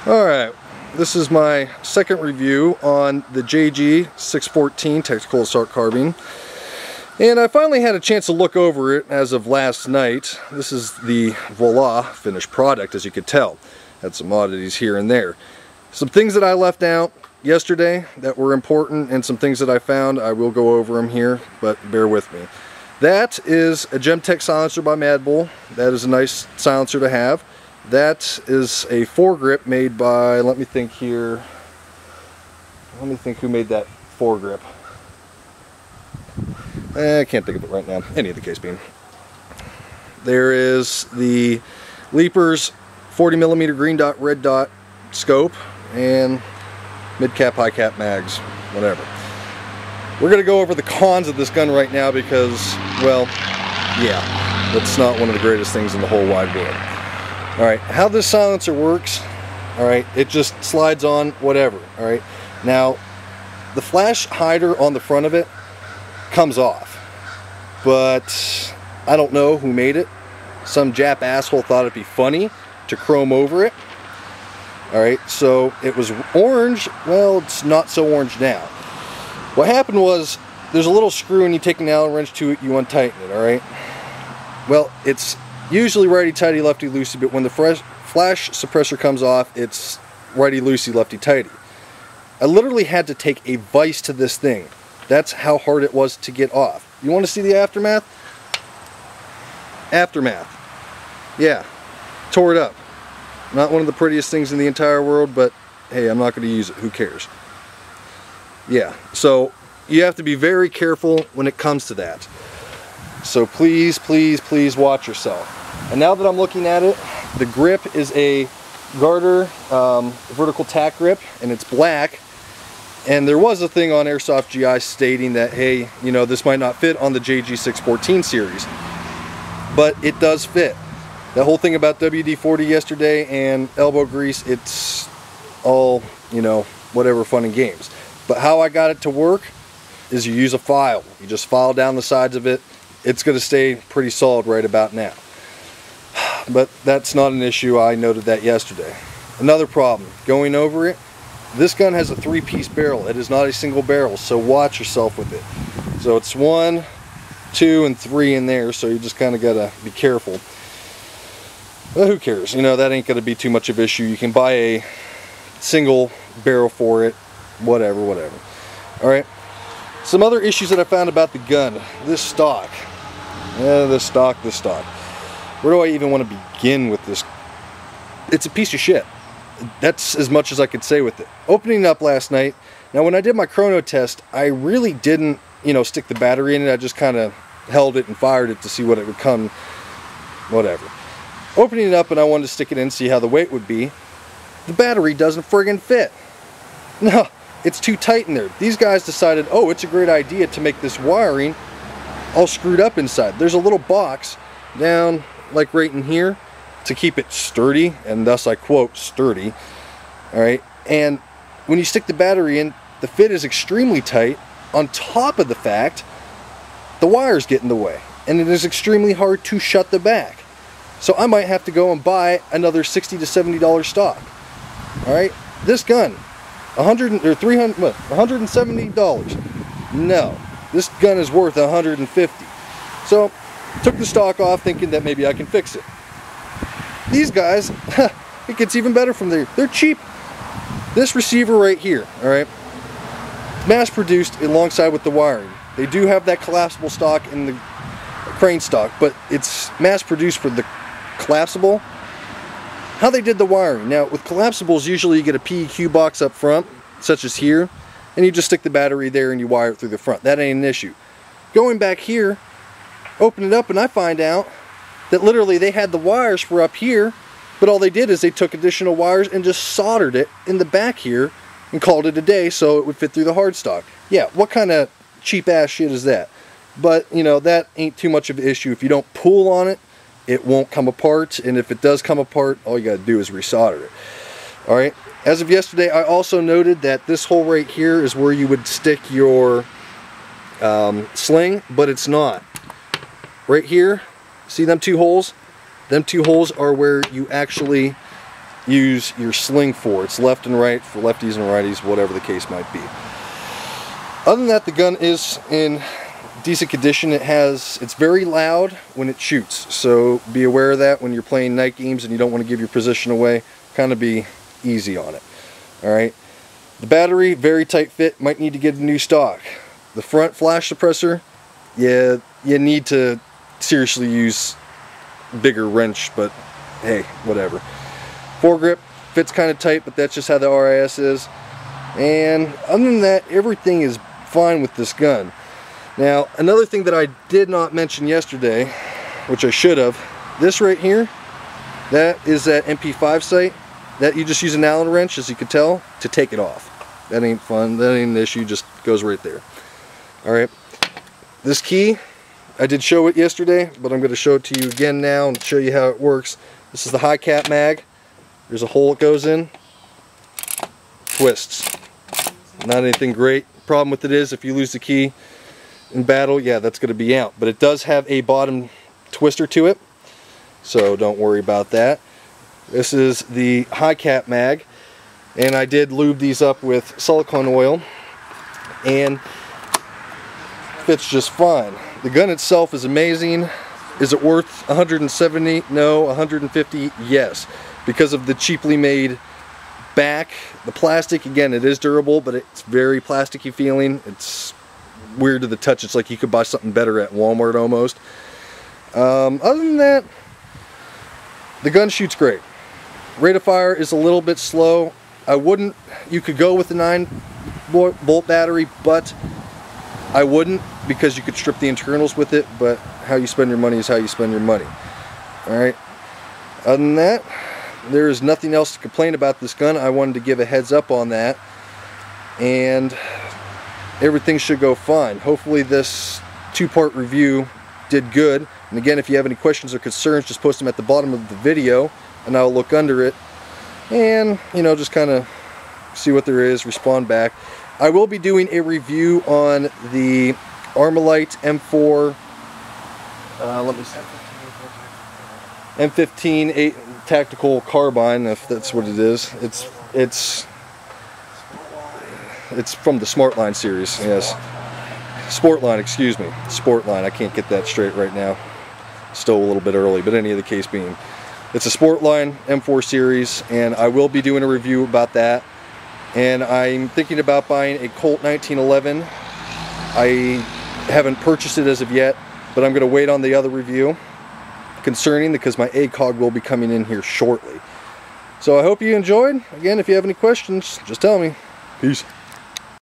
Alright, this is my second review on the JG614 Tactical Assault Carbine. And I finally had a chance to look over it as of last night. This is the voila finished product, as you could tell. Had some oddities here and there. Some things that I left out yesterday that were important, and some things that I found. I will go over them here, but bear with me. That is a Gemtech silencer by Mad Bull. That is a nice silencer to have. That is a foregrip made by, let me think here. Let me think who made that foregrip. I can't think of it right now. Any of the case being. There is the Leapers 40mm green dot red dot scope and mid cap high cap mags, whatever. We're going to go over the cons of this gun right now because, well, yeah, that's not one of the greatest things in the whole wide world. Alright, how this silencer works, alright, it just slides on whatever, alright. Now, the flash hider on the front of it comes off, but I don't know who made it. Some Jap asshole thought it'd be funny to chrome over it. Alright, so it was orange. Well, it's not so orange now. What happened was, there's a little screw and you take an Allen wrench to it, you untighten it, alright. Well, it's usually righty-tighty, lefty-loosey, but when the flash suppressor comes off, it's righty-loosey, lefty-tighty. I literally had to take a vise to this thing. That's how hard it was to get off. You want to see the aftermath? Aftermath. Yeah, tore it up. Not one of the prettiest things in the entire world, but hey, I'm not going to use it. Who cares? Yeah, so you have to be very careful when it comes to that. So please, please, please watch yourself. And now that I'm looking at it, the grip is a Garter vertical tack grip, and it's black. And there was a thing on Airsoft GI stating that, hey, you know, this might not fit on the JG614 series. But it does fit. That whole thing about WD-40 yesterday and elbow grease, it's all, you know, whatever, fun and games. But how I got it to work is you use a file. You just file down the sides of it. It's going to stay pretty solid right about now. But that's not an issue. I noted that yesterday. Another problem, going over it, this gun has a 3-piece barrel. It is not a single barrel, so watch yourself with it. So it's 1, 2, and 3 in there, so you just kind of got to be careful. Well, who cares? You know, that ain't going to be too much of an issue. You can buy a single barrel for it, whatever. Alright, some other issues that I found about the gun. This stock. This stock. Where do I even want to begin with this? It's a piece of shit. That's as much as I could say with it. Opening it up last night. Now, when I did my chrono test, I really didn't, you know, stick the battery in it. I just kind of held it and fired it to see what it would come, whatever. Opening it up, and I wanted to stick it in and see how the weight would be. The battery doesn't friggin' fit. No, it's too tight in there. These guys decided, oh, it's a great idea to make this wiring all screwed up inside. There's a little box down, like right in here, to keep it sturdy, and thus I quote, sturdy. Alright, and when you stick the battery in, the fit is extremely tight. On top of the fact, the wires get in the way, and it is extremely hard to shut the back. So I might have to go and buy another $60 to $70 stock. Alright, this gun, $170. No, this gun is worth $150. So, took the stock off thinking that maybe I can fix it. These guys, it gets even better from there. They're cheap. This receiver right here, alright, mass produced alongside with the wiring. They do have that collapsible stock in the crane stock, but it's mass produced for the collapsible. How they did the wiring. Now, with collapsibles, usually you get a PEQ box up front, such as here, and you just stick the battery there and you wire it through the front. That ain't an issue. Going back here, open it up, and I find out that literally they had the wires for up here, but all they did is they took additional wires and just soldered it in the back here and called it a day so it would fit through the hard stock. Yeah, what kind of cheap ass shit is that? But, you know, that ain't too much of an issue. If you don't pull on it, it won't come apart, and if it does come apart, all you gotta do is resolder it. Alright, as of yesterday, I also noted that this hole right here is where you would stick your sling, but it's not. Right here, see them two holes? Them two holes are where you actually use your sling for. It's left and right for lefties and righties, whatever the case might be. Other than that, the gun is in decent condition. It's very loud when it shoots, so be aware of that when you're playing night games and you don't want to give your position away. Kind of be easy on it. Alright, the battery, very tight fit, might need to get a new stock. The front flash suppressor, yeah, you need to seriously use bigger wrench, but hey, whatever. Foregrip fits kind of tight, but that's just how the RIS is. And other than that, everything is fine with this gun. Now, another thing that I did not mention yesterday, which I should have, this right here, that is that MP5 sight that you just use an Allen wrench, as you can tell, to take it off. That ain't fun, that ain't an issue, just goes right there. Alright, this key, I did show it yesterday, but I'm going to show it to you again now and show you how it works. This is the high cap mag. There's a hole it goes in, twists. Not anything great. Problem with it is, if you lose the key in battle, yeah, that's going to be out. But it does have a bottom twister to it, so don't worry about that. This is the high cap mag, and I did lube these up with silicone oil, and fits just fine. The gun itself is amazing. Is it worth 170? No. 150? Yes. Because of the cheaply made back. The plastic, again, it is durable, but it's very plasticky feeling. It's weird to the touch. It's like you could buy something better at Walmart almost. Other than that, the gun shoots great. Rate of fire is a little bit slow. You could go with the 9-bolt battery, but I wouldn't, because you could strip the internals with it, but how you spend your money is how you spend your money. Alright, other than that, there is nothing else to complain about this gun. I wanted to give a heads up on that, and everything should go fine. Hopefully this two-part review did good, and again, if you have any questions or concerns, just post them at the bottom of the video, and I'll look under it, and, you know, just kind of see what there is, respond back. I will be doing a review on the Armalite M4, M15 tactical carbine, if that's what it is. It's from the Smartline series, yes. Sportline, excuse me. Sportline, I can't get that straight right now. Still a little bit early, but any of the case being. It's a Sportline M4 series, and I will be doing a review about that. And I'm thinking about buying a Colt 1911. I haven't purchased it as of yet, but I'm going to wait on the other review concerning, because my ACOG will be coming in here shortly. So I hope you enjoyed. Again, if you have any questions, just tell me. Peace.